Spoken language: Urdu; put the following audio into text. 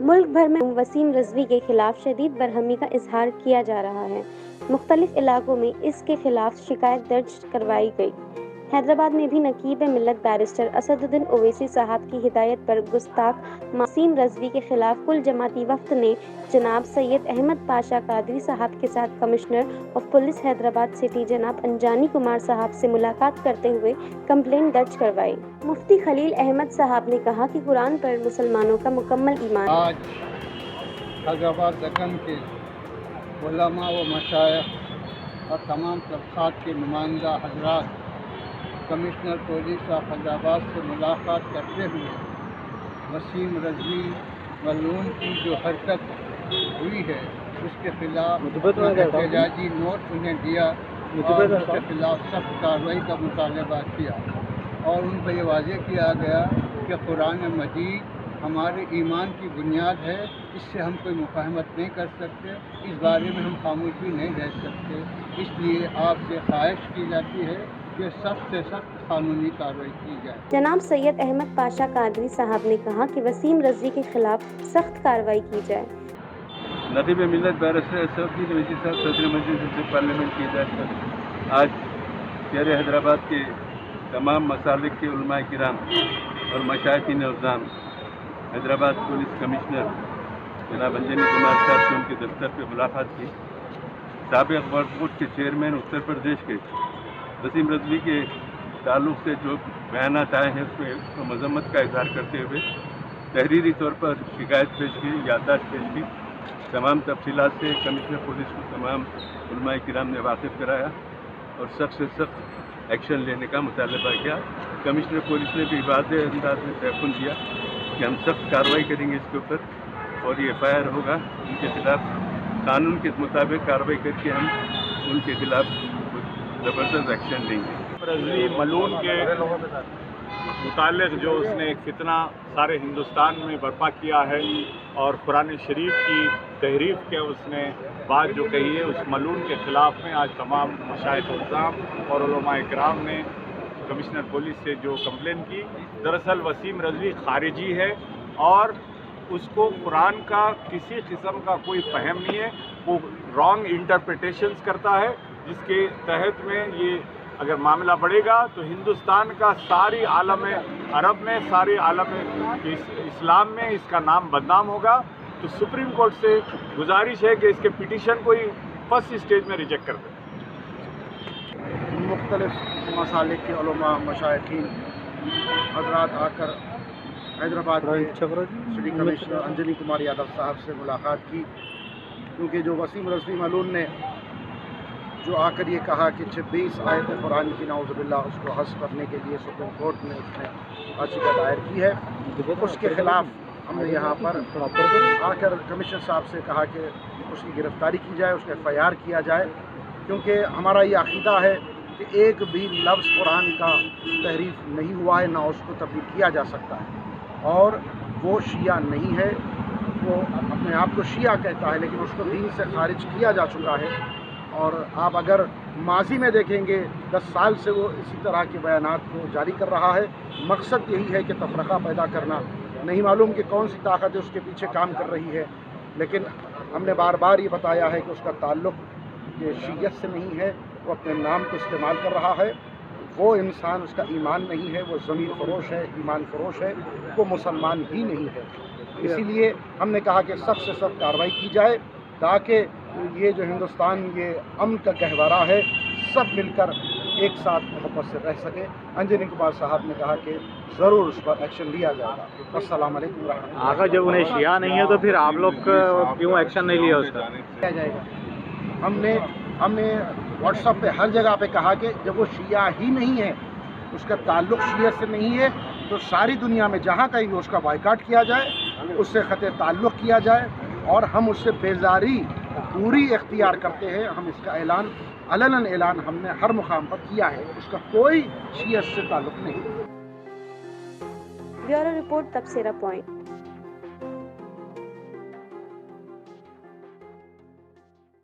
ملک بھر میں وسیم رضوی کے خلاف شدید برہمی کا اظہار کیا جا رہا ہے۔ مختلف علاقوں میں اس کے خلاف شکایت درج کروائی گئی۔ حیدرآباد میں بھی نقیب ملت بیرسٹر اسد الدین اویسی صاحب کی ہدایت پر گستاخ وسیم رضوی کے خلاف کل جماعتی وفد نے جناب سید احمد پاشا قادری صاحب کے ساتھ commissioner of police Hyderabad city جناب انجانی کمار صاحب سے ملاقات کرتے ہوئے کمپلین درج کروائی۔ مفتی خلیل احمد صاحب نے کہا کہ قرآن پر مسلمانوں کا مکمل ایمان آج حیدرآباد دکن کے علماء و مشائخ اور تمام طبقات کے نمائندہ حضرات کمشنر پولیس آف حیدرآباد سے ملاقات کرتے ہوئے وسیم رضوی ملعون کی جو حرکت ہوئی ہے اس کے خلاف احتجاجی نوٹ انہیں دیا اور اس کے خلاف سخت کارروائی کا مطالبہ کیا اور ان پہ یہ واضح کیا گیا کہ قرآن مجید ہمارے ایمان کی بنیاد ہے، اس سے ہم کوئی مفاہمت نہیں کر سکتے، اس بارے میں ہم خاموش بھی نہیں رہ سکتے، اس لیے آپ سے خواہش کی جاتی ہے کہ سخت سے سخت قانونی کارروائی کی جائے۔ جناب سید احمد پاشا قادری صاحب نے کہا کہ وسیم رضوی کے خلاف سخت کارروائی کی جائے۔ نقیب ملت بیرسٹر اسد الدین اویسی صاحب صدر مجلس سے پارلیمنٹ کی ہدایت پر آج شہر حیدرآباد کے تمام مسالک کے علماء کرام اور مشائخین اعظام حیدرآباد پولیس کمشنر جناب انجنی کمار صاحب سے ان کے دفتر پہ ملاقات کی۔ سابق وقف بورڈ کے چیئرمین اتر پردیش کے وسیم رضوی کے تعلق سے جو بیانات آئے ہیں اس کو مذمت کا اظہار کرتے ہوئے تحریری طور پر شکایت پیش کی، یادداشت پیش کی۔ تمام تفصیلات سے کمشنر پولیس کو تمام علماء کرام نے واقف کرایا اور سخت سے سخت ایکشن لینے کا مطالبہ کیا۔ کمشنر پولیس نے بھی واضح انداز میں تیقن دیا کہ ہم سخت کارروائی کریں گے اس کے اوپر اور یہ ایف آئی آر ہوگا، ان کے خلاف قانون کے مطابق کارروائی کر کے ہم ان کے خلاف زبردست ایکشن لیں گے۔ رضوی ملعون کے متعلق جو اس نے ایک فتنہ سارے ہندوستان میں برپا کیا ہے اور قرآن شریف کی تحریف کے اس نے بات جو کہی ہے، اس ملعون کے خلاف میں آج تمام مشائخ اعظام اور علماء کرام نے کمشنر پولیس سے جو کمپلین کی۔ دراصل وسیم رضوی خارجی ہے اور اس کو قرآن کا کسی قسم کا کوئی فہم نہیں ہے، وہ رانگ انٹرپریٹیشنز کرتا ہے جس کے تحت میں یہ اگر معاملہ بڑھے گا تو ہندوستان کا ساری عالم عرب میں، سارے عالم اسلام میں اس کا نام بدنام ہوگا۔ تو سپریم کورٹ سے گزارش ہے کہ اس کے پٹیشن کو ہی فرسٹ اسٹیج میں ریجیکٹ کر دیں۔ مختلف مسالک کے علماء مشائخین حضرات آ کر حیدرآباد کے سٹی کمشنر انجنی کمار یادو صاحب سے ملاقات کی، کیونکہ جو وسیم رضوی ملعون نے جو آ کر یہ کہا کہ 26 آیت قرآن کی نعوذ باللہ اس کو حذف کرنے کے لیے سپریم کورٹ میں اس نے یاچیکا دائر کی ہے، اس کے خلاف ہم نے یہاں پر آ کر کمشنر صاحب سے کہا کہ اس کی گرفتاری کی جائے، اس کا ایف آئی آر کیا جائے، کیونکہ ہمارا یہ عقیدہ ہے کہ ایک بھی لفظ قرآن کا تحریف نہیں ہوا ہے، نہ اس کو تبدیل کیا جا سکتا ہے، اور وہ شیعہ نہیں ہے، وہ اپنے آپ کو شیعہ کہتا ہے لیکن اس کو دین سے خارج کیا جا چکا ہے۔ اور آپ اگر ماضی میں دیکھیں گے 10 سال سے وہ اسی طرح کے بیانات کو جاری کر رہا ہے، مقصد یہی ہے کہ تفرقہ پیدا کرنا، نہیں معلوم کہ کون سی طاقت اس کے پیچھے کام کر رہی ہے، لیکن ہم نے بار بار یہ بتایا ہے کہ اس کا تعلق یہ شیعت سے نہیں ہے، وہ اپنے نام کو استعمال کر رہا ہے، وہ انسان، اس کا ایمان نہیں ہے، وہ ضمیر فروش ہے، ایمان فروش ہے، وہ مسلمان ہی نہیں ہے۔ اسی لیے ہم نے کہا کہ سخت سے سخت کارروائی کی جائے تاکہ یہ جو ہندوستان یہ امن کا گہوارہ ہے سب مل کر ایک ساتھ محبت سے رہ سکے۔ انجنی کمار صاحب نے کہا کہ ضرور اس پر ایکشن لیا جائے گا۔ السلام علیکم ورحمۃ اللہ۔ آقا جب انہیں شیعہ نہیں ہے تو پھر آپ لوگ کیوں ایکشن نہیں لیا اس کا؟ کیا جائے گا؟ ہم نے واٹس ایپ پہ ہر جگہ پہ کہا کہ جب وہ شیعہ ہی نہیں ہے، اس کا تعلق شیعت سے نہیں ہے، تو ساری دنیا میں جہاں کہیں بھی اس کا بائیکاٹ کیا جائے، اس سے قطع تعلق کیا جائے، اور ہم اس سے بیزاری پوری اختیار کرتے ہیں۔ ہم اس کا اعلان علناً اعلان ہم نے ہر مقام پر کیا ہے، اس کا کوئی شیعت سے تعلق نہیں۔ بیورو رپورٹ تبصرہ پوائنٹ۔